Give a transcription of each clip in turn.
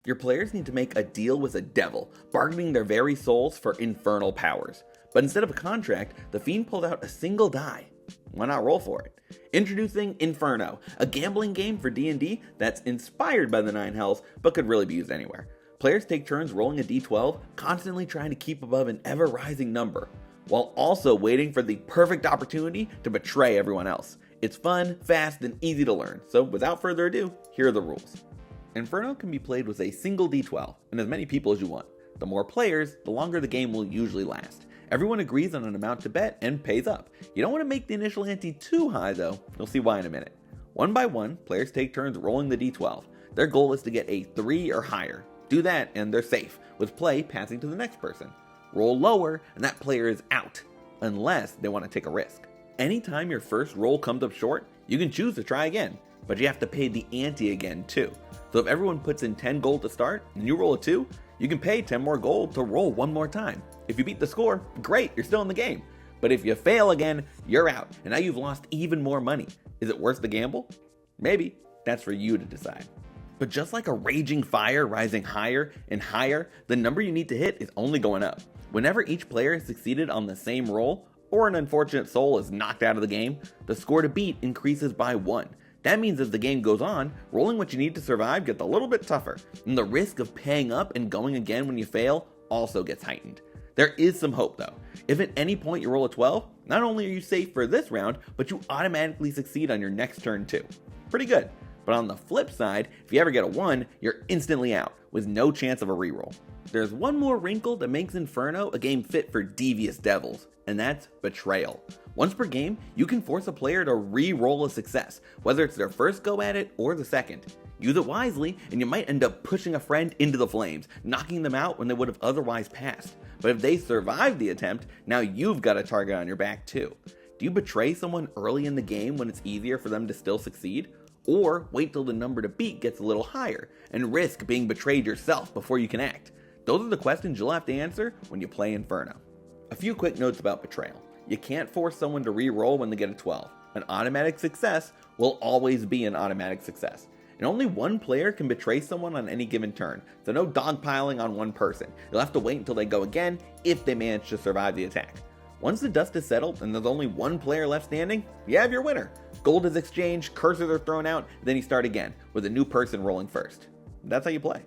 Your players need to make a deal with a devil, bargaining their very souls for infernal powers. But instead of a contract, the fiend pulled out a single die. Why not roll for it? Introducing Inferno, a gambling game for D&D that's inspired by the Nine Hells, but could really be used anywhere. Players take turns rolling a d12, constantly trying to keep above an ever-rising number, while also waiting for the perfect opportunity to betray everyone else. It's fun, fast, and easy to learn, so without further ado, here are the rules. Inferno can be played with a single d12, and as many people as you want. The more players, the longer the game will usually last. Everyone agrees on an amount to bet and pays up. You don't want to make the initial ante too high though, you'll see why in a minute. One by one, players take turns rolling the d12. Their goal is to get a 3 or higher. Do that and they're safe, with play passing to the next person. Roll lower and that player is out, unless they want to take a risk. Anytime your first roll comes up short, you can choose to try again, but you have to pay the ante again too. So if everyone puts in 10 gold to start and you roll a 2, you can pay 10 more gold to roll one more time. If you beat the score, great, you're still in the game. But if you fail again, you're out, and now you've lost even more money. Is it worth the gamble? Maybe. That's for you to decide. But just like a raging fire rising higher and higher, the number you need to hit is only going up. Whenever each player has succeeded on the same roll, or an unfortunate soul is knocked out of the game, the score to beat increases by 1. That means as the game goes on, rolling what you need to survive gets a little bit tougher, and the risk of paying up and going again when you fail also gets heightened. There is some hope though. If at any point you roll a 12, not only are you safe for this round, but you automatically succeed on your next turn too. Pretty good. But on the flip side, if you ever get a 1, you're instantly out, with no chance of a reroll. There's one more wrinkle that makes Inferno a game fit for devious devils, and that's betrayal. Once per game, you can force a player to re-roll a success, whether it's their first go at it or the second. Use it wisely, and you might end up pushing a friend into the flames, knocking them out when they would have otherwise passed. But if they survive the attempt, now you've got a target on your back too. Do you betray someone early in the game when it's easier for them to still succeed? Or wait till the number to beat gets a little higher, and risk being betrayed yourself before you can act? Those are the questions you'll have to answer when you play Inferno. A few quick notes about betrayal. You can't force someone to re-roll when they get a 12. An automatic success will always be an automatic success. And only one player can betray someone on any given turn, so no dogpiling on one person. You'll have to wait until they go again if they manage to survive the attack. Once the dust is settled and there's only one player left standing, you have your winner. Gold is exchanged, cursors are thrown out, then you start again, with a new person rolling first. That's how you play.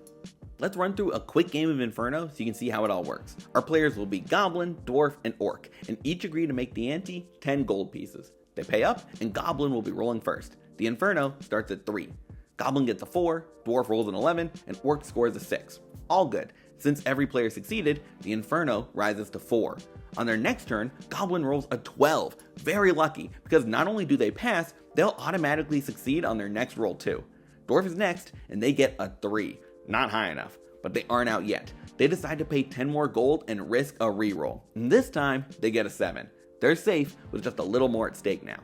Let's run through a quick game of Inferno so you can see how it all works. Our players will be Goblin, Dwarf, and Orc, and each agree to make the ante 10 gold pieces. They pay up, and Goblin will be rolling first. The Inferno starts at 3. Goblin gets a 4, Dwarf rolls an 11, and Orc scores a 6. All good. Since every player succeeded, the Inferno rises to 4. On their next turn, Goblin rolls a 12. Very lucky, because not only do they pass, they'll automatically succeed on their next roll too. Dwarf is next, and they get a 3. Not high enough, but they aren't out yet. They decide to pay 10 more gold and risk a reroll. And this time, they get a 7. They're safe with just a little more at stake now.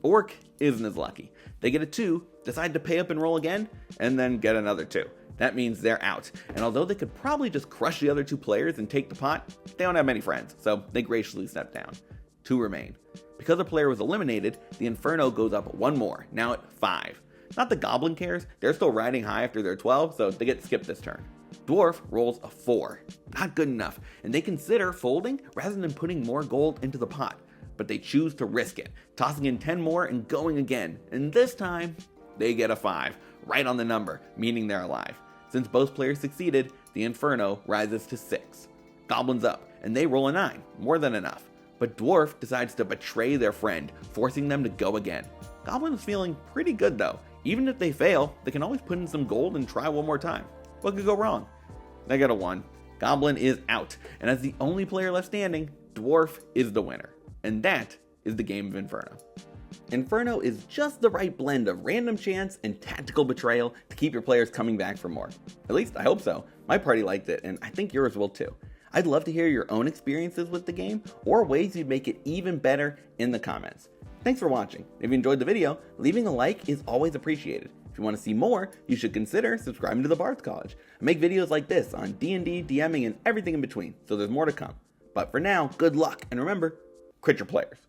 Orc isn't as lucky. They get a 2, decide to pay up and roll again, and then get another 2. That means they're out, and although they could probably just crush the other 2 players and take the pot, they don't have many friends, so they graciously step down. 2 remain. Because a player was eliminated, the Inferno goes up 1 more, now at 5. Not that Goblin cares, they're still riding high after their 12, so they get skipped this turn. Dwarf rolls a 4. Not good enough, and they consider folding rather than putting more gold into the pot. But they choose to risk it, tossing in 10 more and going again, and this time, they get a 5, right on the number, meaning they're alive. Since both players succeeded, the Inferno rises to 6. Goblin's up, and they roll a 9, more than enough. But Dwarf decides to betray their friend, forcing them to go again. Goblin is feeling pretty good though. Even if they fail, they can always put in some gold and try one more time. What could go wrong? They get a 1. Goblin is out, and as the only player left standing, Dwarf is the winner. And that is the game of Inferno. Inferno is just the right blend of random chance and tactical betrayal to keep your players coming back for more. At least I hope so. My party liked it, and I think yours will too. I'd love to hear your own experiences with the game, or ways you'd make it even better in the comments. Thanks for watching. If you enjoyed the video, leaving a like is always appreciated. If you want to see more, you should consider subscribing to the Bard's College. I make videos like this on D&D, DMing, and everything in between, so there's more to come. But for now, good luck, and remember, crit your players.